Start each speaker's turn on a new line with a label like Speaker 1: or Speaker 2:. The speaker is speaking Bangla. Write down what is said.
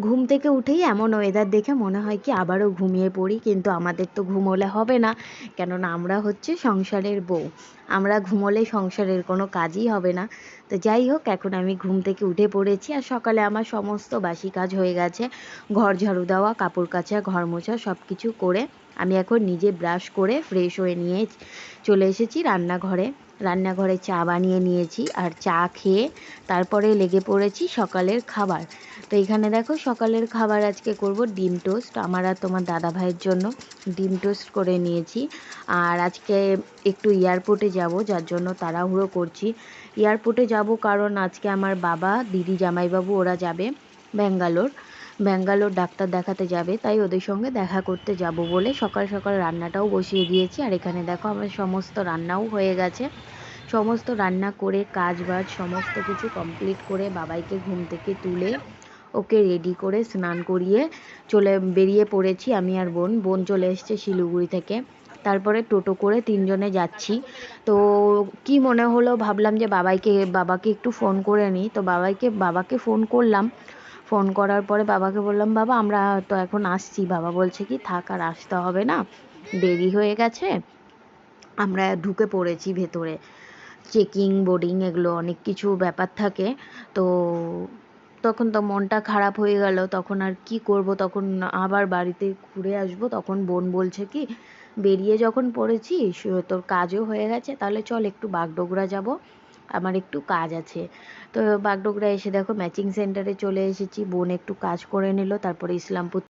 Speaker 1: ঘুম থেকে উঠেই এমন ওয়েদার দেখে মনে হয় কি আবারও ঘুমিয়ে পড়ি, কিন্তু আমাদের তো ঘুমোলে হবে না, কেননা আমরা হচ্ছে সংসারের বউ। আমরা ঘুমোলে সংসারের কোনো কাজই হবে না। তো যাই হোক, এখন আমি ঘুম থেকে উঠে পড়েছি আর সকালে আমার সমস্ত বাসি কাজ হয়ে গেছে। ঘর ঝাড়ু দেওয়া, কাপড় কাচা, ঘর মোছা সব কিছু করে আমি এখন নিজে ব্রাশ করে ফ্রেশ হয়ে নিয়ে চলে এসেছি রান্নাঘরে। রান্নাঘরে চা বানিয়ে নিয়েছি আর চা খেয়ে তারপরে লেগে পড়েছি সকালের খাবার। তো এখানে দেখো, সকালের খাবার আজকে করব ডিম টোস্ট আমার আর তোমার দাদা ভাইয়ের জন্য। ডিম টোস্ট করে নিয়েছি। আর আজকে একটু এয়ারপোর্টে যাব, যার জন্য তাড়াহুড়ো করছি। এয়ারপোর্টে যাব কারণ আজকে আমার বাবা, দিদি, জামাইবাবু ওরা যাবে ব্যাঙ্গালোর। ব্যাঙ্গালোর ডাক্তার দেখাতে যাবে, তাই ওদের সঙ্গে দেখা করতে যাব বলে সকাল সকাল রান্নাটাও বসিয়ে দিয়েছি। আর এখানে দেখো আমার সমস্ত রান্নাও হয়ে গেছে। সমস্ত রান্না করে কাজ বাজ সমস্ত কিছু কমপ্লিট করে বাবাইকে ঘুম থেকে তুলে ওকে রেডি করে স্নান করিয়ে বেরিয়ে পড়েছি আমি আর বোন। বোন চলে এসছে শিলিগুড়ি থেকে। তারপরে টোটো করে তিনজনে যাচ্ছি। তো কি মনে হলো, ভাবলাম যে বাবাকে একটু ফোন করে নিই। তো বাবাকে ফোন করলাম। ফোন করার পরে বাবাকে বললাম, বাবা আমরা তো এখন আসছি। বাবা বলছে কি থাক, আর আসতে হবে না, দেরি হয়ে গেছে, আমরা ঢুকে পড়েছি ভেতরে। চেকিং বোর্ডিং এগুলো অনেক কিছু ব্যাপার থাকে। তো তখন তো মনটা খারাপ হয়ে গেল। তখন আর কি করব, তখন আবার বাড়িতে ঘুরে আসব। তখন বোন বলছে কি, বেরিয়ে যখন পড়েছি, তোর কাজও হয়ে গেছে, তাহলে চল একটু বাগডোগরা যাব, আমার একটু কাজ আছে। তো বাগডোগরা এসে দেখো ম্যাচিং সেন্টারে চলে এসেছি। বোন একটু কাজ করে নিল, তারপরে ইসলামপুর